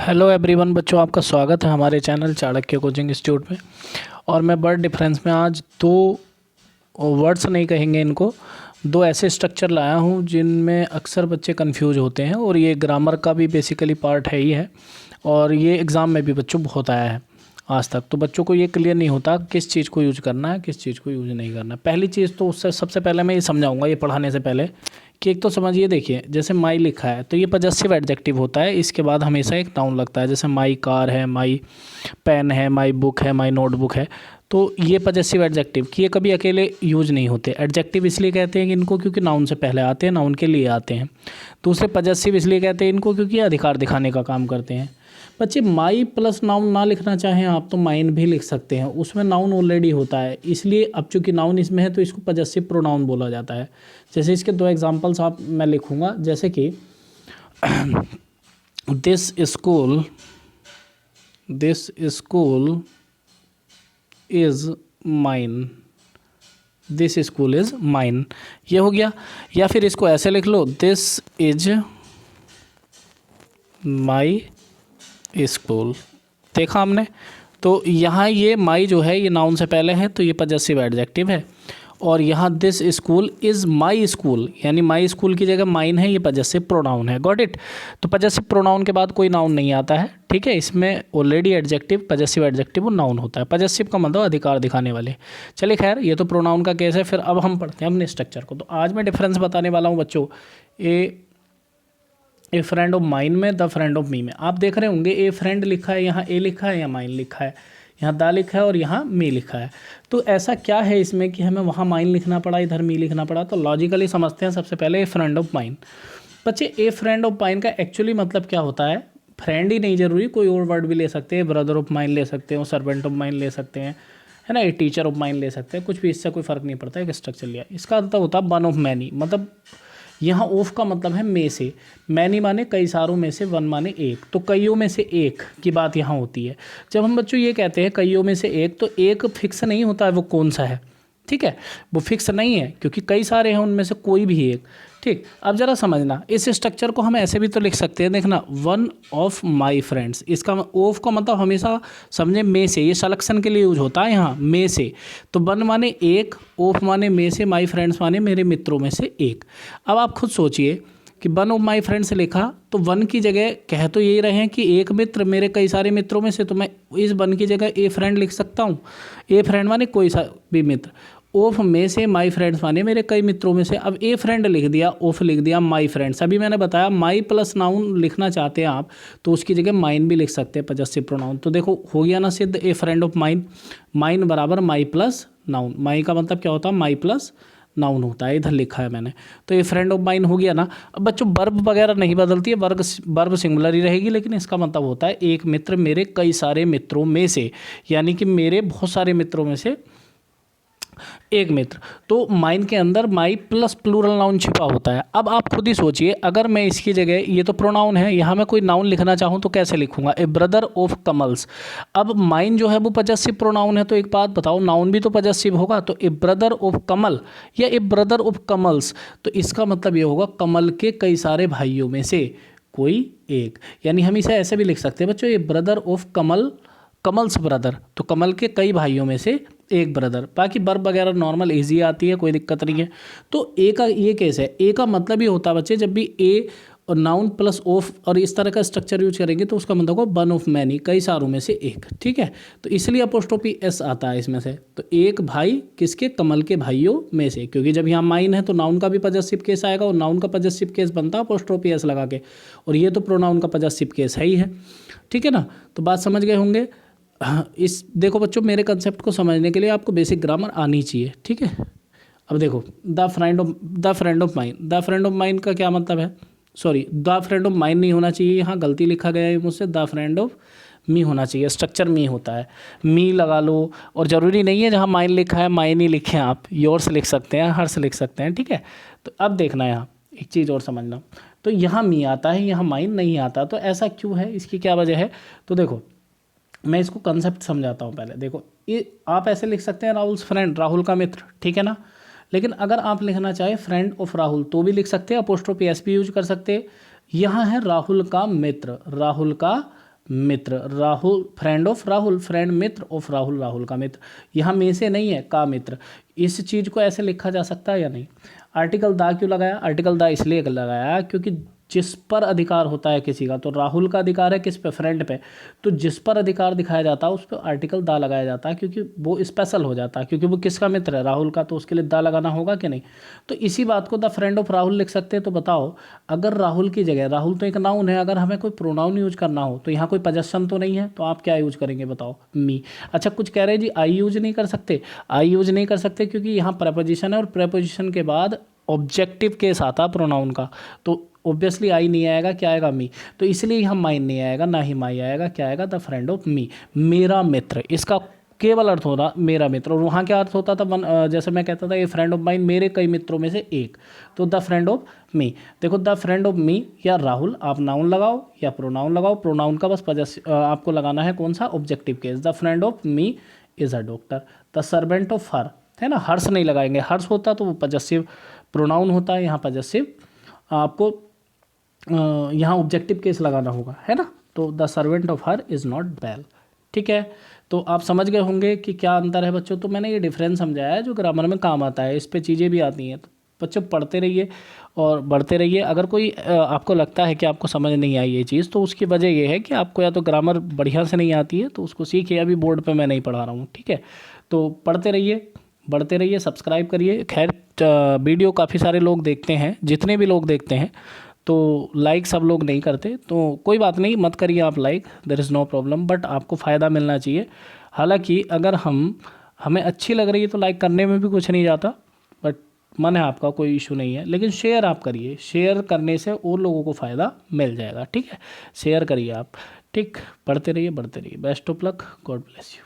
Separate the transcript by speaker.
Speaker 1: Hello everyone बच्चों, आपका स्वागत है हमारे चैनल चाणक्य कोचिंग इंस्टीट्यूट में। और मैं वर्ड डिफरेंस में आज दो वर्ड्स नहीं कहेंगे, इनको दो ऐसे स्ट्रक्चर लाया हूँ जिनमें अक्सर बच्चे कंफ्यूज होते हैं। और ये ग्रामर का भी बेसिकली पार्ट है ही है, और ये एग्ज़ाम में भी बच्चों बहुत आया है आज तक। तो बच्चों को ये क्लियर नहीं होता किस चीज़ को यूज करना है, किस चीज़ को यूज नहीं करना। पहली चीज़ तो उससे सबसे पहले मैं ये समझाऊंगा ये पढ़ाने से पहले कि एक तो समझिए, देखिए जैसे माई लिखा है तो ये पजेसिव एडजेक्टिव होता है, इसके बाद हमेशा एक नाउन लगता है। जैसे माई कार है, माई पेन है, माई बुक है, माई नोटबुक है, तो ये पजेसिव एडजेक्टिव कि ये कभी अकेले यूज नहीं होते। एडजेक्टिव इसलिए कहते हैं कि इनको क्योंकि नाउन से पहले आते हैं, नाउन के लिए आते हैं। दूसरे पजेसिव इसलिए कहते हैं इनको क्योंकि अधिकार दिखाने का काम करते हैं। बच्चे माई प्लस नाउन ना लिखना चाहें आप तो माइन भी लिख सकते हैं, उसमें नाउन ऑलरेडी होता है, इसलिए अब चूंकि नाउन इसमें है तो इसको पजेसिव प्रोनाउन बोला जाता है। जैसे इसके दो एग्जांपल्स आप मैं लिखूंगा, जैसे कि this school is mine, this school is mine, ये हो गया। या फिर इसको ऐसे लिख लो, दिस इज माई स्कूल। देखा हमने, तो यहाँ ये माई जो है ये नाउन से पहले है तो ये पजेसिव एडजेक्टिव है। और यहाँ this school is my school, यानी माई स्कूल की जगह माइन है, ये पजेसिव प्रोनाउन है। Got it. तो पजेसिव प्रोनाउन के बाद कोई नाउन नहीं आता है, ठीक है। इसमें ऑलरेडी एडजेक्टिव, पजेसिव एडजेक्टिव वो नाउन होता है। पजेसिव का मतलब अधिकार दिखाने वाले। चलिए खैर, ये तो प्रोनाउन का केस है। फिर अब हम पढ़ते हैं अपने स्ट्रक्चर को। तो आज मैं डिफरेंस बताने वाला हूँ बच्चों ए फ्रेंड ऑफ माइन में, द फ्रेंड ऑफ मी में। आप देख रहे होंगे ए फ्रेंड लिखा है, यहाँ ए लिखा है, यहाँ माइन लिखा है, यहाँ दा लिखा है और यहाँ मी लिखा है। तो ऐसा क्या है इसमें कि हमें वहाँ माइन लिखना पड़ा, इधर मी लिखना पड़ा? तो लॉजिकली समझते हैं सबसे पहले ए फ्रेंड ऑफ माइन। बच्चे ए फ्रेंड ऑफ माइन का एक्चुअली मतलब क्या होता है? फ्रेंड ही नहीं जरूरी, कोई और वर्ड भी ले सकते हैं। ब्रदर ऑफ माइन ले सकते हैं, सर्वेंट ऑफ माइन ले सकते हैं, है ना, ए टीचर ऑफ माइन ले सकते हैं, कुछ भी, इससे कोई फ़र्क नहीं पड़ता। एक स्ट्रक्चर लिया, इसका मतलब होता है वन ऑफ मैनी। मतलब यहाँ ऑफ का मतलब है में से, मैनी माने कई सारों में से, वन माने एक, तो कईयों में से एक की बात यहाँ होती है। जब हम बच्चों ये कहते हैं कईयों में से एक, तो एक फिक्स नहीं होता है वो कौन सा है, ठीक है, वो फिक्स नहीं है क्योंकि कई सारे हैं, उनमें से कोई भी एक। ठीक, अब जरा समझना, इस स्ट्रक्चर को हम ऐसे भी तो लिख सकते हैं। देखना, वन ऑफ माई फ्रेंड्स, इसका ऑफ का मतलब हमेशा समझे में से, ये सलेक्शन के लिए यूज होता है यहाँ में से। तो वन माने एक, ऑफ माने में से, माई फ्रेंड्स माने मेरे मित्रों में से एक। अब आप खुद सोचिए कि वन ऑफ माई फ्रेंड्स लिखा तो वन की जगह कह तो यही रहे हैं कि एक मित्र मेरे कई सारे मित्रों में से, तो मैं इस वन की जगह ए फ्रेंड लिख सकता हूँ। ए फ्रेंड माने कोई सा भी मित्र, ऑफ में से माई फ्रेंड्स माने मेरे कई मित्रों में से। अब ए फ्रेंड लिख दिया, ऑफ लिख दिया, माई फ्रेंड्स। अभी मैंने बताया माई प्लस नाउन लिखना चाहते हैं आप तो उसकी जगह माइन भी लिख सकते हैं, पजेसिव प्रोनाउन। तो देखो हो गया ना सिद्ध, ए फ्रेंड ऑफ माइन, माइन बराबर माई प्लस नाउन। माई का मतलब क्या होता है? माई प्लस नाउन होता है, इधर लिखा है मैंने। तो ये फ्रेंड ऑफ माइन हो गया ना। अब बच्चों वर्ब वगैरह नहीं बदलती है, वर्ब सिंगुलर ही रहेगी, लेकिन इसका मतलब होता है एक मित्र मेरे कई सारे मित्रों में से, यानी कि मेरे बहुत सारे मित्रों में से एक मित्र। तो माइन के अंदर माई प्लस प्लूरल नाउन छिपा होता है। अब आप खुद ही सोचिए, अगर मैं इसकी जगह, ये तो प्रोनाउन है, यहाँ मैं कोई नाउन लिखना चाहूँ तो कैसे लिखूंगा? ए ब्रदर ऑफ कमल्स। अब माइन जो है वो पजेसिव प्रोनाउन है, तो एक बात बताओ, नाउन भी तो पजेसिव होगा। तो ए ब्रदर ऑफ कमल या ए ब्रदर ऑफ कमल्स, तो इसका मतलब ये होगा कमल के कई सारे भाइयों में से कोई एक। यानी हम इसे ऐसे भी लिख सकते हैं बच्चों, ए brother of Kamal, Kamal's brother, तो कमल के कई भाइयों में से एक ब्रदर। बाकी वर्ब वगैरह नॉर्मल इजी आती है, कोई दिक्कत नहीं है। तो ए का ये केस है। ए का मतलब ये होता है बच्चे, जब भी ए और नाउन प्लस ऑफ और इस तरह का स्ट्रक्चर यूज करेंगे तो उसका मतलब होगा वन ऑफ मैनी, कई सारों में से एक, ठीक है। तो इसलिए अपोस्ट्रोफी एस आता है इसमें से। तो एक भाई किसके? कमल के भाइयों में से, क्योंकि जब यहाँ माइन है तो नाउन का भी पजेसिव केस आएगा, और नाउन का पजेसिव केस बनता है अपोस्ट्रोफी एस लगा के, और ये तो प्रोनाउन का पजेसिव केस है ही है, ठीक है ना। तो बात समझ गए होंगे। हाँ, इस देखो बच्चों, मेरे कंसेप्ट को समझने के लिए आपको बेसिक ग्रामर आनी चाहिए, ठीक है। अब देखो, the friend of mine, the friend of mine का क्या मतलब है? Sorry, the friend of mine नहीं होना चाहिए, यहाँ गलती लिखा गया है मुझसे, द फ्रेंड ऑफ मी होना चाहिए। स्ट्रक्चर मी होता है, मी लगा लो, और ज़रूरी नहीं है जहाँ माइन लिखा है माइन ही लिखें, आप योर्स लिख सकते हैं, हर्ष लिख सकते हैं, ठीक है। तो अब देखना, यहाँ एक चीज़ और समझना, तो यहाँ मी आता है, यहाँ माइन नहीं आता। तो ऐसा क्यों है, इसकी क्या वजह है? तो देखो, मैं इसको कंसेप्ट समझाता हूँ पहले। देखो, ये आप ऐसे लिख सकते हैं, राहुल्स फ्रेंड, राहुल का मित्र, ठीक है ना। लेकिन अगर आप लिखना चाहे फ्रेंड ऑफ राहुल तो भी लिख सकते हैं, अपोस्ट्रोफी एस भी यूज कर सकते हैं। यहाँ है राहुल का मित्र, राहुल का मित्र। Rahul friend of Rahul, friend मित्र ऑफ राहुल, राहुल का मित्र। यहाँ में से नहीं है, का मित्र। इस चीज़ को ऐसे लिखा जा सकता है या नहीं। आर्टिकल दा क्यों लगाया, आर्टिकल दा इसलिए लगाया क्योंकि जिस पर अधिकार होता है किसी का, तो राहुल का अधिकार है किस पे, फ्रेंड पे, तो जिस पर अधिकार दिखाया जाता है उस पर आर्टिकल दा लगाया जाता है, क्योंकि वो स्पेशल हो जाता है, क्योंकि वो किसका मित्र है, राहुल का, तो उसके लिए दा लगाना होगा कि नहीं। तो इसी बात को द फ्रेंड ऑफ राहुल लिख सकते हैं। तो बताओ, अगर राहुल की जगह, राहुल तो एक नाउन है, अगर हमें कोई प्रोनाउन यूज करना हो तो यहाँ कोई पजेशन तो नहीं है, तो आप क्या यूज करेंगे बताओ, मी। अच्छा, कुछ कह रहे हैं जी आई यूज नहीं कर सकते, आई यूज नहीं कर सकते क्योंकि यहाँ प्रेपोजिशन है और प्रेपोजिशन के बाद ऑब्जेक्टिव केस आता प्रोनाउन का, तो ऑब्वियसली आई नहीं आएगा, क्या आएगा, मी। तो इसलिए यहाँ माइन नहीं आएगा, ना ही माई आएगा, क्या आएगा, द फ्रेंड ऑफ मी, मेरा मित्र। इसका केवल अर्थ होता मेरा मित्र। और वहाँ क्या अर्थ होता था, जैसे मैं कहता था ये फ्रेंड ऑफ माइन, मेरे कई मित्रों में से एक, तो द फ्रेंड ऑफ मी। देखो, द फ्रेंड ऑफ मी या राहुल, आप नाउन लगाओ या प्रोनाउन लगाओ, प्रोनाउन का बस आपको लगाना है कौन सा, objective case. The friend of me is a doctor. The servant of हर, है ना, हर्ष नहीं लगाएंगे, हर्ष होता तो वो पजेसिव प्रोनाउन होता है, यहाँ पजेसिव आपको यहाँ ऑब्जेक्टिव केस लगाना होगा, है ना। तो the servant of her is not bell. ठीक है, तो आप समझ गए होंगे कि क्या अंतर है बच्चों। तो मैंने ये डिफरेंस समझाया है जो ग्रामर में काम आता है, इस पे चीज़ें भी आती हैं। तो बच्चों पढ़ते रहिए और बढ़ते रहिए। अगर कोई आपको लगता है कि आपको समझ नहीं आई ये चीज़, तो उसकी वजह ये है कि आपको या तो ग्रामर बढ़िया से नहीं आती है, तो उसको सीखिए। अभी बोर्ड पे मैं नहीं पढ़ा रहा हूँ, ठीक है। तो पढ़ते रहिए, बढ़ते रहिए, सब्सक्राइब करिए। खैर, वीडियो काफ़ी सारे लोग देखते हैं, जितने भी लोग देखते हैं, तो लाइक सब लोग नहीं करते, तो कोई बात नहीं, मत करिए आप like, there is no problem, but आपको फ़ायदा मिलना चाहिए। हालांकि अगर हमें अच्छी लग रही है तो लाइक करने में भी कुछ नहीं जाता, बट मन है आपका, कोई इशू नहीं है। लेकिन शेयर आप करिए, शेयर करने से और लोगों को फ़ायदा मिल जाएगा, ठीक है। शेयर करिए आप, ठीक। पढ़ते रहिए, बढ़ते रहिए। Best of luck, God bless you.